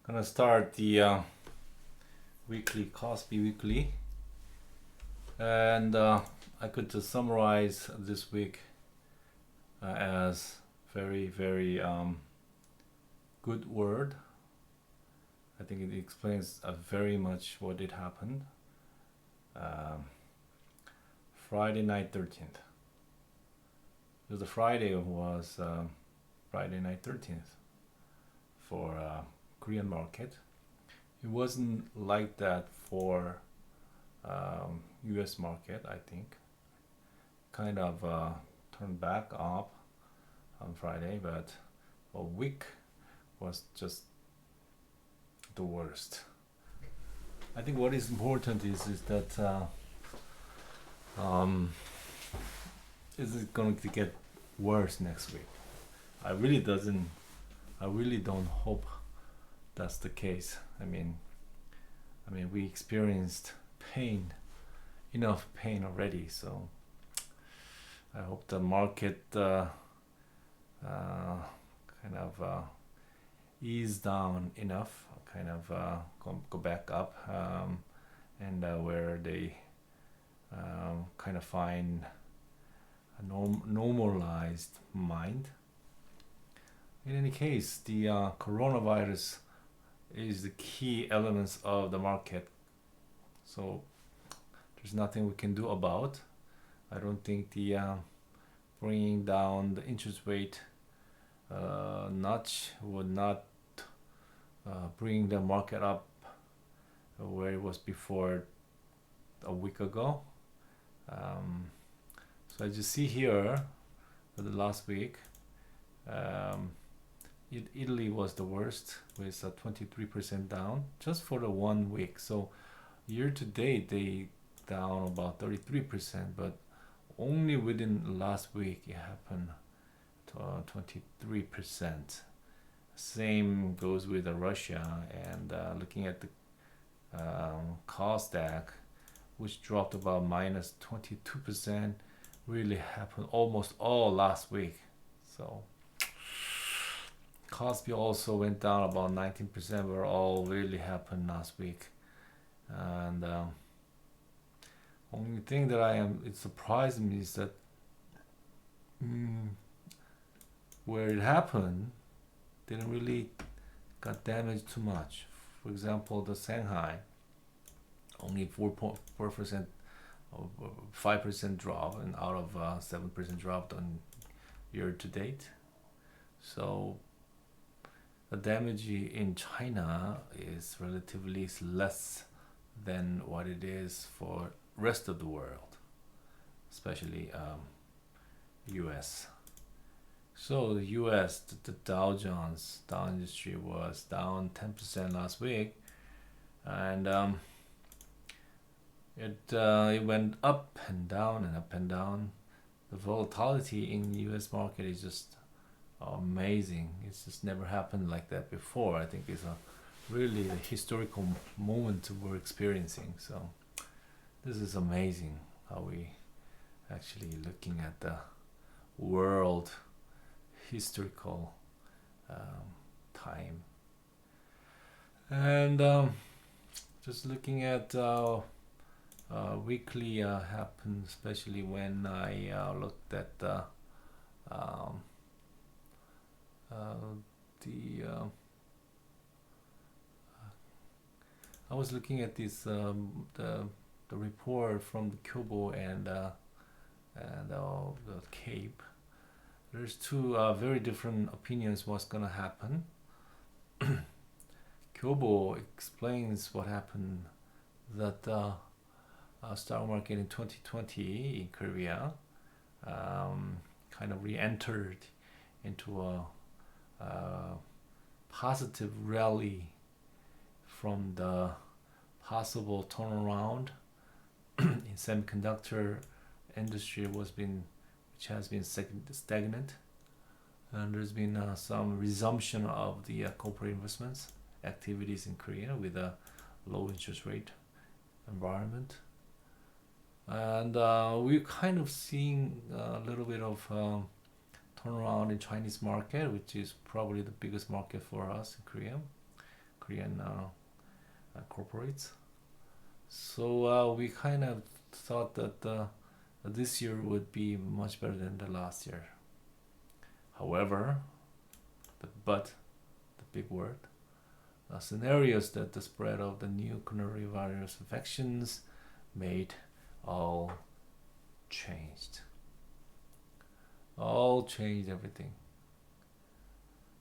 Gonna start the weekly KOSPI weekly, and I could just summarize this week as very good word. I think it explains very much what did happen. Friday night 13th. Because the Friday was Friday night 13th for Korean market. It wasn't like that for US market, I think. Kind of turned back up on Friday, but a week was just the worst. I think what is important is that is it going to get worse next week? I really don't hope that's the case. I mean we experienced enough pain already, so I hope the market kind of ease down enough, kind of go back up, and where they kind of find a normalized mind. In any case, the coronavirus is the key elements of the market, so there's nothing we can do about. I don't think the bringing down the interest rate notch would not bring the market up where it was before a week ago. So as you see here, for the last week, Italy was the worst with 23% down just for the 1 week. So year to date they down about 33%, but only within last week it happened to 23%. Same goes with Russia, and looking at the KOSDAQ, which dropped about minus 22%, really happened almost all last week. So KOSPI also went down about 19%, where all really happened last week. And only thing that it surprised me is that where it happened didn't really got damaged too much. For example, the Shanghai, only 4.4%, 5% drop, and out of 7% dropped on year to date. So the damage in China is relatively less than what it is for rest of the world, especially US. So the US, the Dow Jones, Dow Industry was down 10% last week, and it went up and down and up and down. The volatility in the US market is just amazing. It's just never happened like that before. I think it's really a historical moment we're experiencing. So this is amazing how we actually looking at the world historical time, and just looking at weekly happen, especially when I looked at the I was looking at this the report from the Kyobo and the Cape. There's two very different opinions what's gonna happen. Kyobo explains what happened, that stock market in 2020 in Korea kind of re-entered into a positive rally from the possible turnaround in semiconductor industry which has been stagnant, and there's been some resumption of the corporate investments activities in Korea with a low interest rate environment, and we're kind of seeing a little bit of turnaround in Chinese market, which is probably the biggest market for us in Korea. Korean corporates. So we kind of thought that this year would be much better than the last year. However, the big word, scenarios that the spread of the new coronavirus infections made all changed. All changed everything.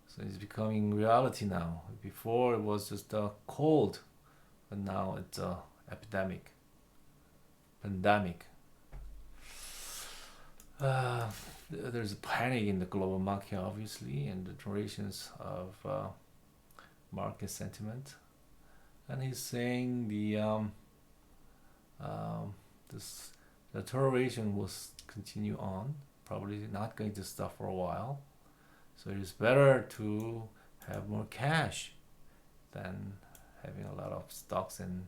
So it's becoming reality now. Before it was just a cold, but now it's a epidemic, pandemic. There's a panic in the global market, obviously, and the durations of market sentiment. And he's saying this deterioration will continue on, probably not going to stop for a while. So it is better to have more cash than having a lot of stocks and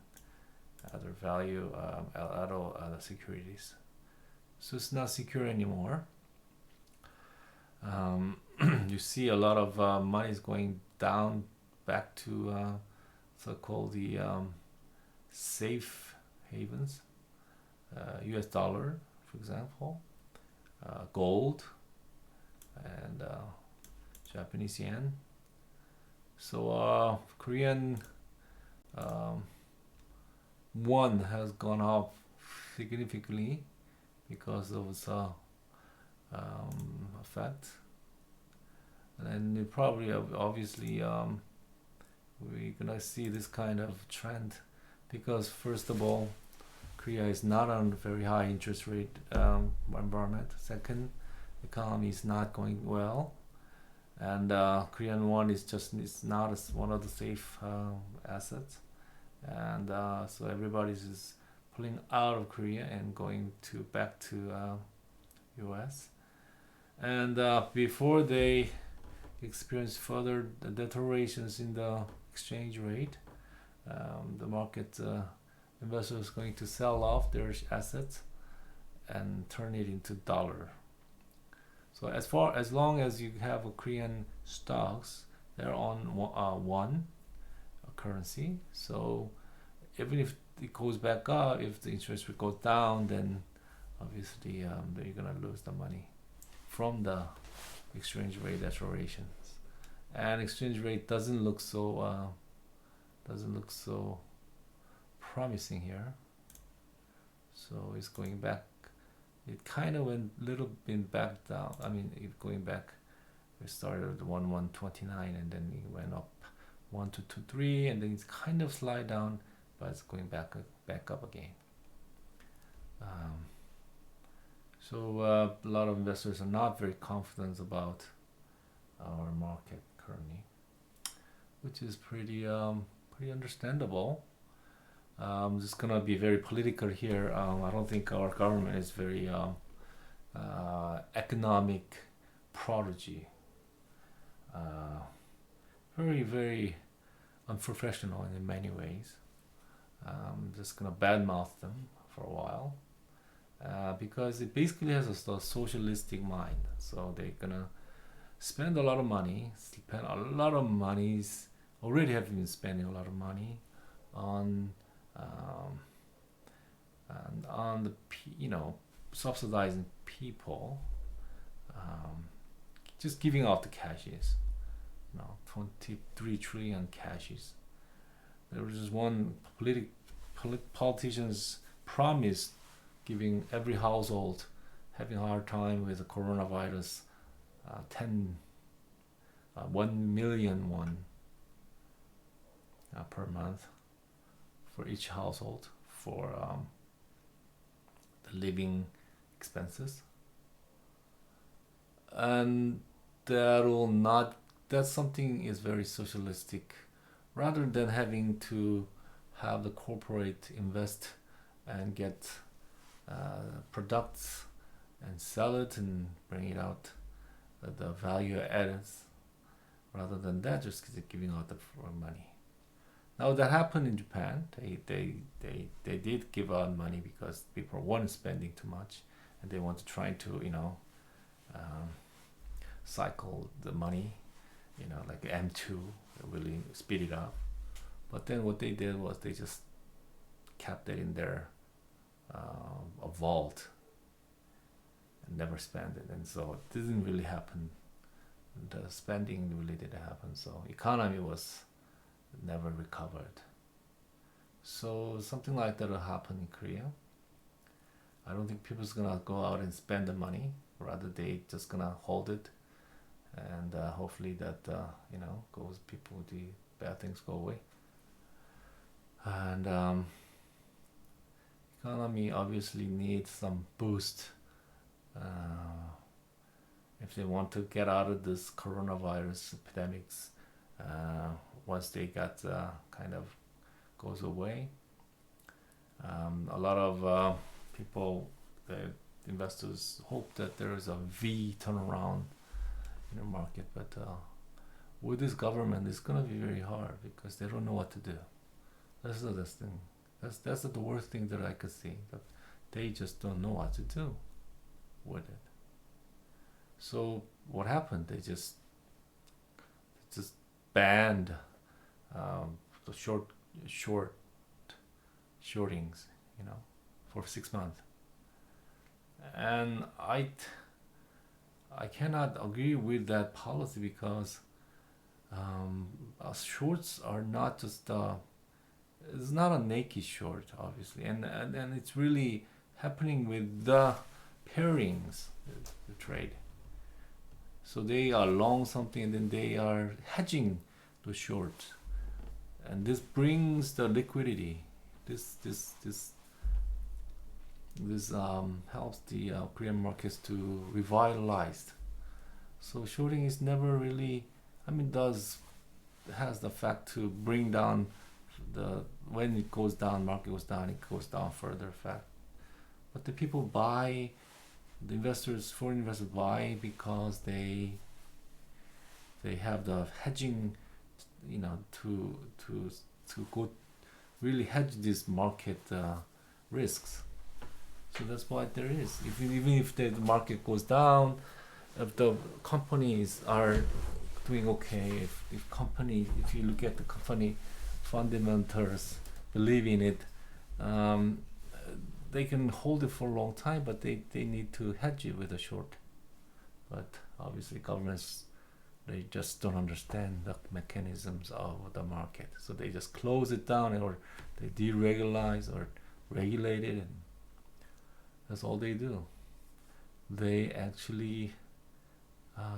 other value, other securities. So it's not secure anymore. You see a lot of money is going down back to so-called the safe havens, US dollar, for example, gold, and Japanese yen. So Korean won has gone up significantly because of its effect. And then probably obviously we're gonna see this kind of trend because first of all, Korea is not on a very high interest rate environment. Second, the economy is not going well, and Korean won is not one of the safe assets, and so everybody's just pulling out of Korea and going back to U.S. And before they experience further deteriorations in the exchange rate, the market investors going to sell off their assets and turn it into dollar. So as long as you have a Korean stocks, they're on one currency. So even if it goes back up, if the interest rate goes down, then obviously you're gonna lose the money from the exchange rate deteriorations. And exchange rate doesn't look so promising here. So it's going back. It kind of went a little bit back down. I mean, it going back. We started at 1,129 and then it went up 1,223 and then it's kind of slide down, but it's going back up again. So a lot of investors are not very confident about our market currently, which is pretty understandable. I'm just gonna be very political here. I don't think our government is very economic prodigy. Very, very unprofessional in many ways. I'm just gonna badmouth them for a while because it basically has a socialistic mind. So they're gonna spend a lot of money. Already have been spending a lot of money on and on the subsidizing people, just giving out the cashes, 23 trillion cashes. There was just one politician's promise giving every household having a hard time with the coronavirus 1 million won per month for each household for the living expenses, and that something is very socialistic. Rather than having to have the corporate invest and get products and sell it and bring it out, the value added, rather than that, just giving out the money. Now that happened in Japan. They did give out money because people weren't spending too much, and they want to try to cycle the money, like M2, really speed it up. But then what they did was they just kept it in their a vault and never spent it, and so it didn't really happen. The spending really didn't happen, so economy was never recovered. So something like that will happen in Korea. I don't think people's gonna go out and spend the money. Rather, they just gonna hold it, and hopefully that goes people the bad things go away. And economy obviously needs some boost if they want to get out of this coronavirus epidemics. Once they got kind of goes away, a lot of people, the investors, hope that there is a V turnaround in the market, but with this government, it's gonna be very hard because they don't know what to do. That's the thing. That's the worst thing that I could see. That they just don't know what to do with it. So what happened? They just banned the shortings, for 6 months. And I cannot agree with that policy because shorts are not just it's not a naked short, obviously, and it's really happening with the pairings, the trade. So they are long something and then they are hedging the short, and this brings the liquidity. This helps the Korean markets to revitalize. So shorting is never really, has the fact to bring down when it goes down, market goes down, it goes down further fact. But the people buy, the investors, foreign investors buy because they have the hedging, to go really hedge this market risks. So that's why there is. Even if the market goes down, if the companies are doing okay, if you look at the company fundamentals, believe in it, they can hold it for a long time, but they need to hedge it with a short. But obviously governments, they just don't understand the mechanisms of the market. So they just close it down, or they deregulate or regulate it, and that's all they do. They actually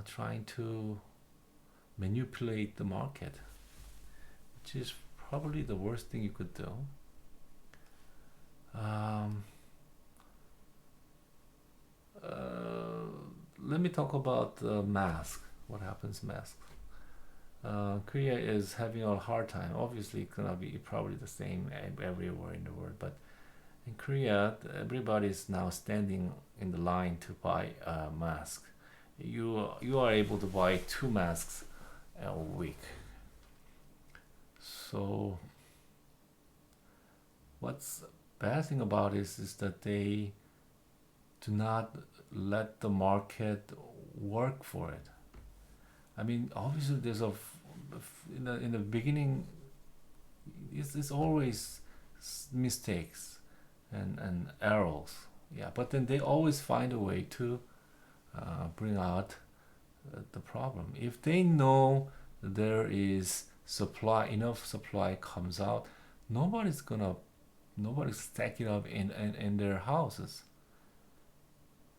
trying to manipulate the market, which is probably the worst thing you could do. Let me talk about mask. What happens mask? Korea is having a hard time. Obviously, it's gonna be probably the same everywhere in the world. But in Korea, everybody is now standing in the line to buy a mask. You are able to buy 2 masks a week. So what's bad thing about it is that they do not let the market work for it. Obviously there's in the beginning it's always mistakes and errors, but then they always find a way to bring out the problem. If they know there is enough supply comes out, nobody's stack it up in their houses.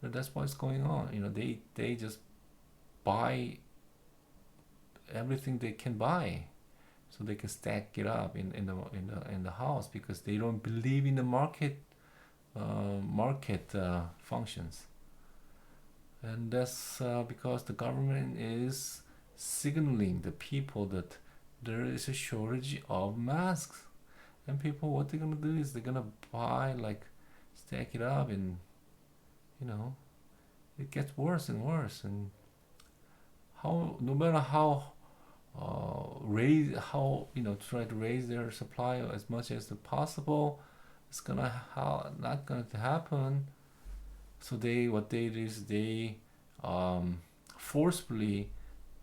But that's what's going on. They just buy everything they can buy, so they can stack it up in the house because they don't believe in the market functions. And that's because the government is signaling the people that there is a shortage of masks, and people, what they're gonna do is they're gonna buy, stack it up, and it gets worse and worse. And no matter how try to raise their supply as much as possible, it's not gonna happen. So what they do is they forcefully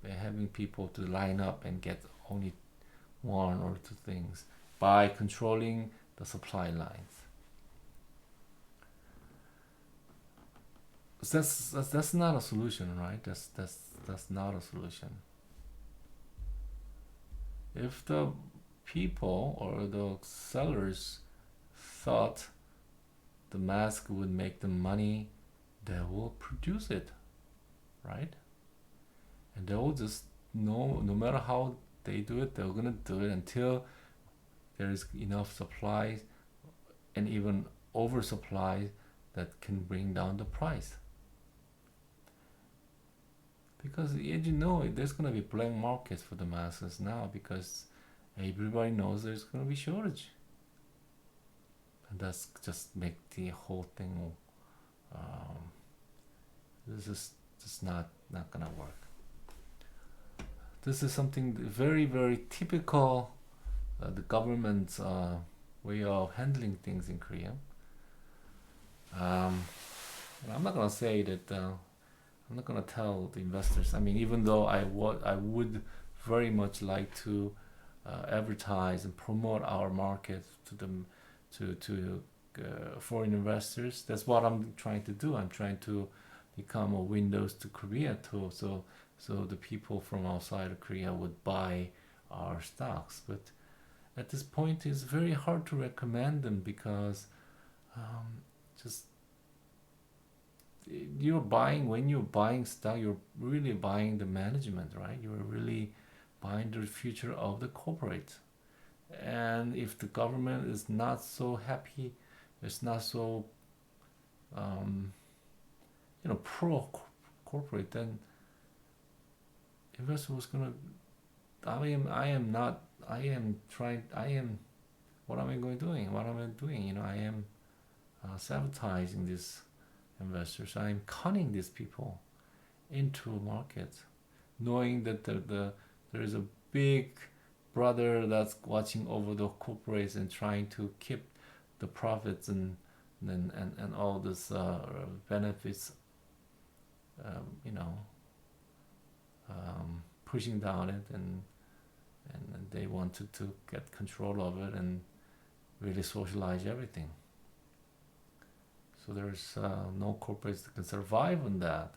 having people to line up and get only one or two things by controlling the supply lines. So that's not a solution, right? That's not a solution. If the people or the sellers thought the mask would make them money, they will produce it, right? And they will just no matter how they do it, they're gonna do it until there is enough supply and even oversupply that can bring down the price. Because as you know, there's gonna be black markets for the masses now because everybody knows there's gonna be shortage, and that's just make the whole thing. This is just not gonna work. This is something very typical the government's way of handling things in Korea. And I'm not gonna say that. I'm not gonna tell the investors. I mean, even though I would very much like to advertise and promote our market to them, to foreign investors. That's what I'm trying to do. I'm trying to become a windows to Korea too. So the people from outside of Korea would buy our stocks. But at this point, it's very hard to recommend them because just when you're buying stock, you're really buying the management, right? You're really buying the future of the corporate. And if the government is not so happy, it's not so pro corporate, then investor was gonna. What am I doing? What am I doing? I am sabotaging these investors. I am conning these people into markets, knowing that there is a big brother that's watching over the corporates and trying to keep the profits and all this benefits, pushing down it, and they wanted to get control of it and really socialize everything. So there's no corporates that can survive on that.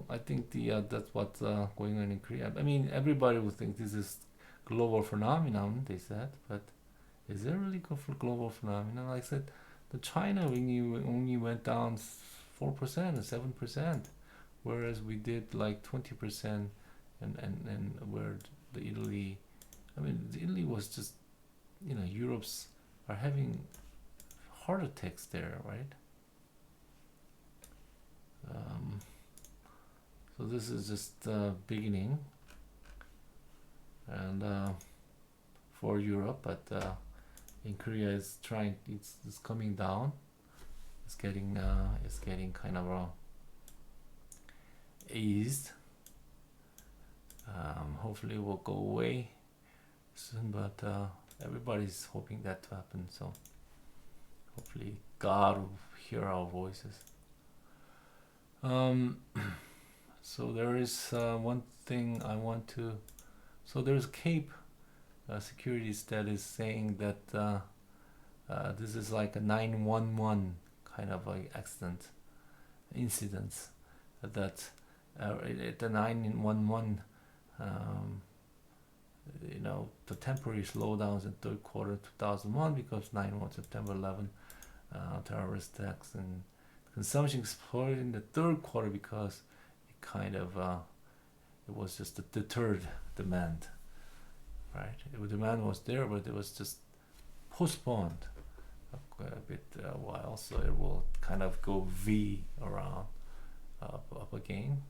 I think that's what's going on in Korea. I mean, everybody would think this is global phenomenon, they said, but is it really global phenomenon? Like I said, the China only went down 4% or 7%, whereas we did like 20%, and where the Italy was just, Europe's are having heart attacks there, right? So this is just the beginning, and for Europe, but in Korea it's coming down. It's getting kind of eased. Hopefully it will go away soon, but everybody's hoping that to happen. So hopefully God will hear our voices. So there is one thing I want to. So there's CAPE Securities that is saying that this is like a 911 kind of like accident incidents, that at the 911 the temporary slowdowns in third quarter 2001 because 9/11 September 11 terrorist attacks, and consumption exploded in the third quarter because it kind of it was just a deterred demand, right? Demand was there, but it was just postponed a bit a while, so it will kind of go V around up again.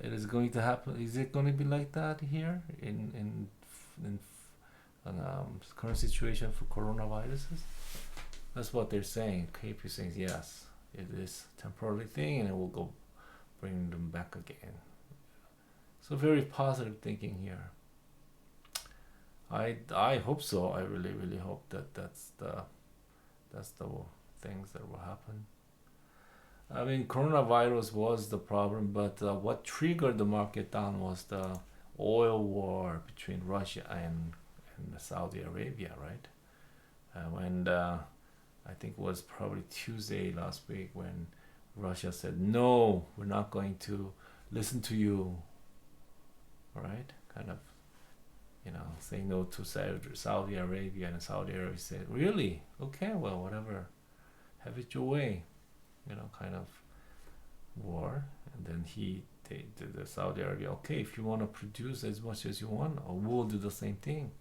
It is going to happen. Is it going to be like that here in current situation for coronaviruses? That's what they're saying. KP saying yes, it is temporary thing, and it will go bring them back again. So very positive thinking here. I hope so. I really hope that that's the things that will happen. I mean, coronavirus was the problem, but what triggered the market down was the oil war between Russia and Saudi Arabia, right? When I think it was probably Tuesday last week when Russia said, no, we're not going to listen to you, right? Kind of, saying no to Saudi Arabia, and Saudi Arabia said, really? Okay, well, whatever, have it your way, kind of war. And then the Saudi Arabia, okay, if you want to produce as much as you want, we'll do the same thing,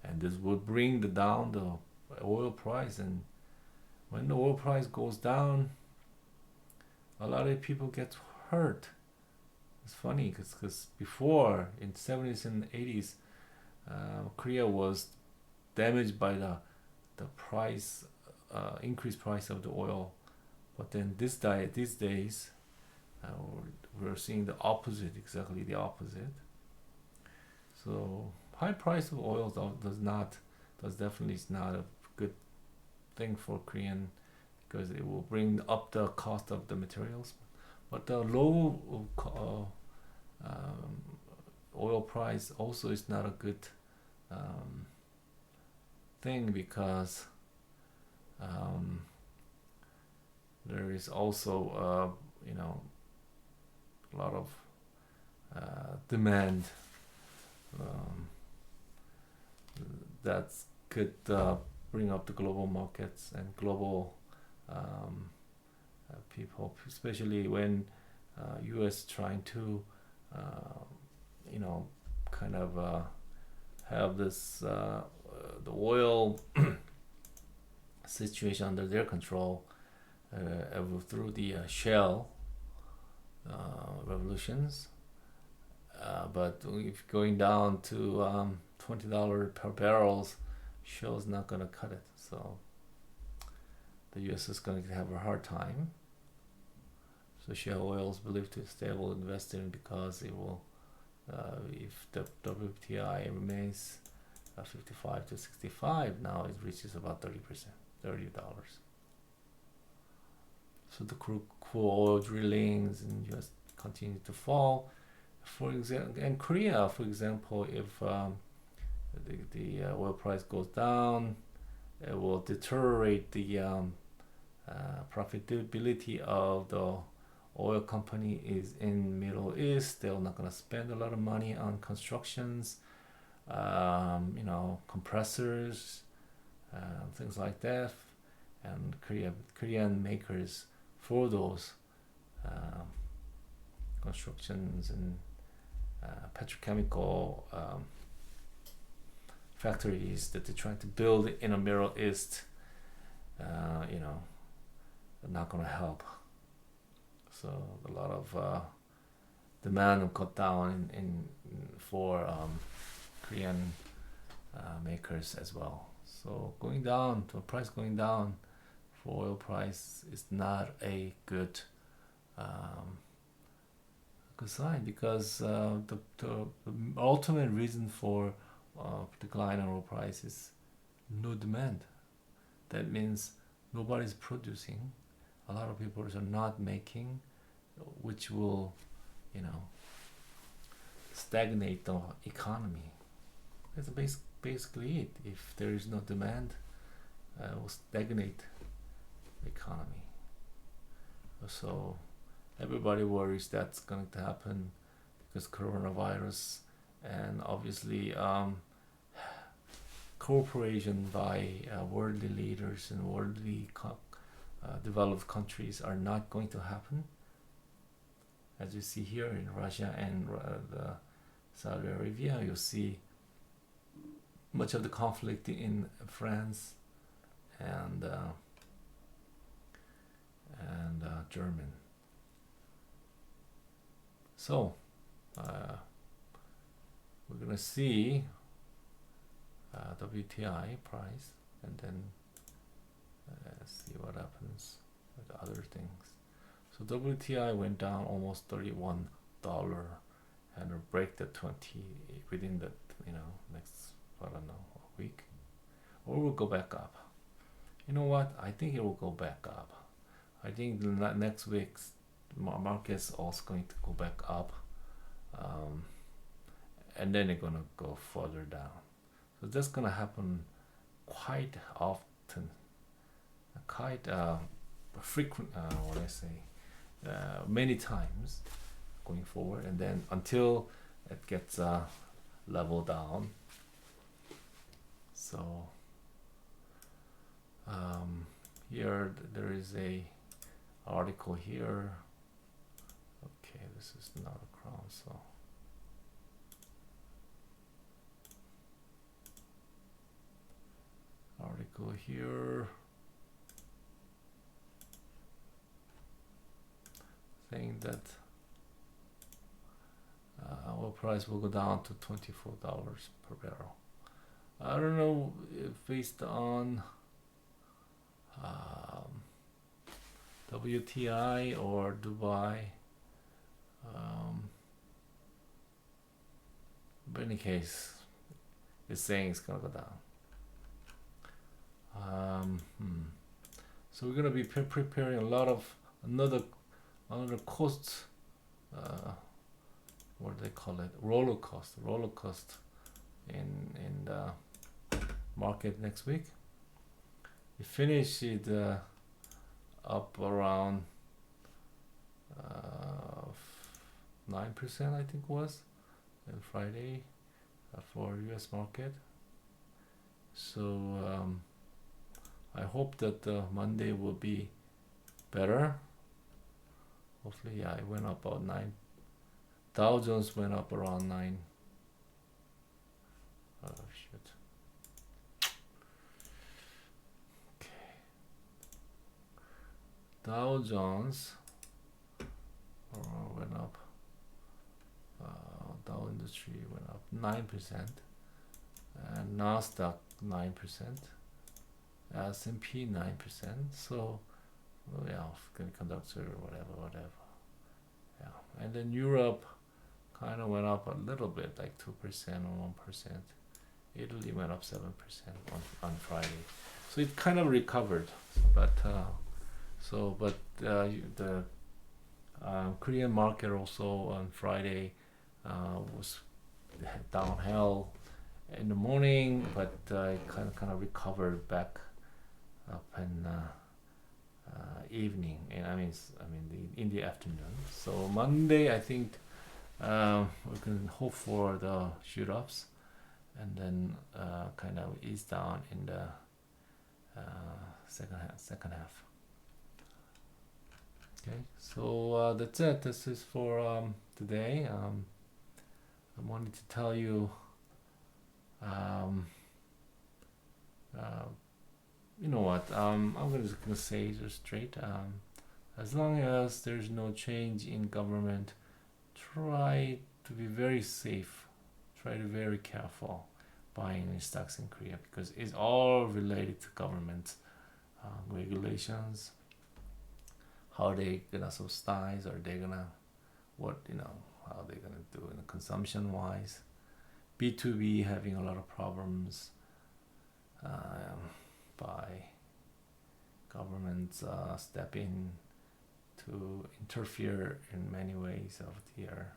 and this will bring down the oil price. And when the oil price goes down, a lot of people get hurt. It's funny because before in 70s and 80s, Korea was damaged by the price increased price of the oil, but then these days we're seeing the opposite, exactly the opposite. So high price of oil definitely is not a good thing for Korean, because it will bring up the cost of the materials. But the low oil price also is not a good thing, because there is also a lot of demand that could bring up the global markets and global people, especially when U.S. trying to kind of have this the oil situation under their control through the shale revolutions. But if going down to $20 per barrels, shale is not going to cut it. So the U.S. is going to have a hard time. So shale oil is believed to be stable invested in, because it will, if the WTI remains 55 to 65, now it reaches about 30%, $30. So the crude oil drillings in U.S. continue to fall. For example, in Korea, for example, if the oil price goes down, it will deteriorate the profitability of the oil company is in Middle East. They're not going to spend a lot of money on constructions, compressors, things like that, and Korean makers for those constructions and petrochemical factories that they're trying to build in the Middle East, are not going to help. So a lot of demand will cut down for Korean makers as well. So price going down for oil price is not a good sign, because the ultimate reason for decline in oil price is no demand. That means nobody's producing. A lot of people are not making, which will, stagnate the economy. That's basically it. If there is no demand, it will stagnate the economy. So everybody worries that's going to happen because coronavirus, and obviously cooperation by worldly leaders and worldly developed countries are not going to happen. As you see here in Russia and the Saudi Arabia, you'll see much of the conflict in France and German. So we're gonna see WTI price, and then see what happens with other things. So WTI went down almost $31 and will break the 20 within the next, I don't know, a week, or will go back up. You know what? I think it will go back up. I think next week's market's also going to go back up, and then it's gonna go further down. So that's gonna happen quite often, quite frequent. What I say, many times going forward, and then until it gets leveled down. So here there is a article here. Okay, this is not a crown, so article here saying that oil price will go down to $24 per barrel. I don't know if based on WTI or Dubai. But in any case, it's saying it's gonna go down. So we're gonna be preparing a lot of another cost. What do they call it? Roller coaster in the market next week. We finished it up around 9%, I think was, on Friday for US market. So I hope that Monday will be better. Hopefully, yeah, it went up about 9. Dow Jones went up around 9. Oh shit. Okay. Dow Jones went up. Dow Industry went up 9%, and Nasdaq 9%, S&P 9%. So, well, yeah, semiconductor, whatever. Yeah, and then Europe kind of went up a little bit, like 2% or 1%. Italy went up 7% on Friday. So it kind of recovered, but the Korean market also on Friday was downhill in the morning, but it kind of recovered back up in evening, and in the afternoon. So Monday, I think we can hope for the shoot ups, and then kind of ease down in the second half. Okay, so that's it. This is for today. I wanted to tell you, you know what? I'm just gonna say it straight. As long as there's no change in government, try to be very safe. Try to be very careful buying any stocks in Korea, because it's all related to government regulations. How they gonna subsidize, or they gonna how they gonna do in the consumption wise. B2B having a lot of problems by governments step in to interfere in many ways of their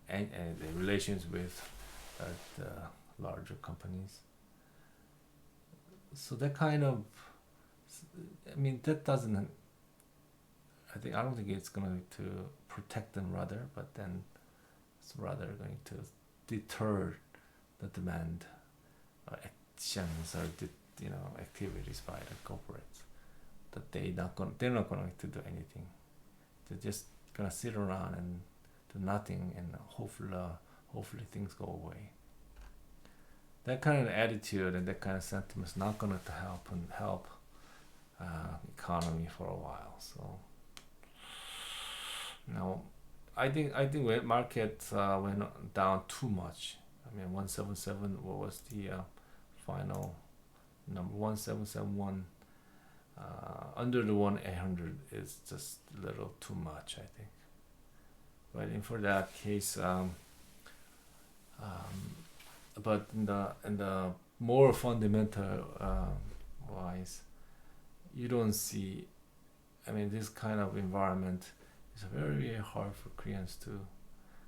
and the relations with the larger companies. So that kind of, that doesn't. I don't think it's going to protect them, rather, but then it's rather going to deter the demand actions or activities by the corporates. That they're not going to do anything. They're just gonna sit around and do nothing, and hopefully things go away. That kind of attitude and that kind of sentiment is not going to help economy for a while. So I think market went down too much. 177 was the final number. 1771 under the 1-800 is just a little too much, I think. But for that case, but in the more fundamental wise, you don't see I mean, this kind of environment is very, very hard for Koreans to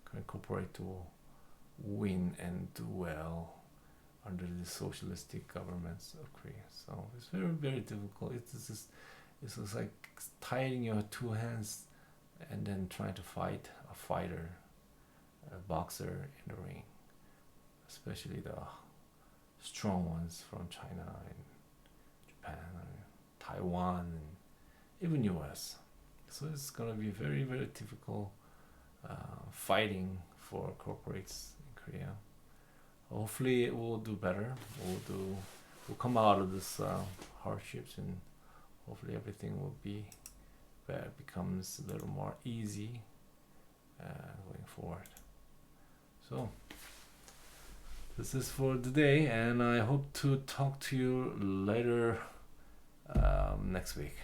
kind of cooperate to win and do well under the socialistic governments of Korea. So it's very, very difficult. It's just like tying your two hands and then trying to fight a fighter, a boxer in the ring, especially the strong ones from China and Japan and Taiwan and even US. So it's gonna be very, very difficult fighting for corporates in Korea. Hopefully it will do better. We'll come out of this hardships, and hopefully everything will be becomes a little more easy going forward. So this is for today, and I hope to talk to you later next week.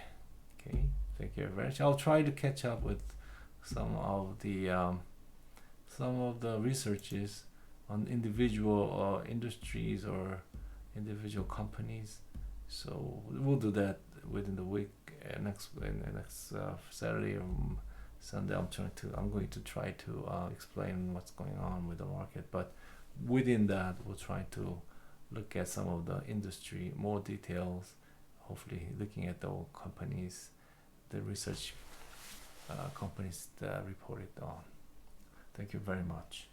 Okay, thank you very much. I'll try to catch up with some of the researches on individual industries or individual companies. So we'll do that within the week. Next Saturday or Sunday, I'm going to try to explain what's going on with the market. But within that, we'll try to look at some of the industry more details. Hopefully, looking at the companies, the research companies that reported on. Thank you very much.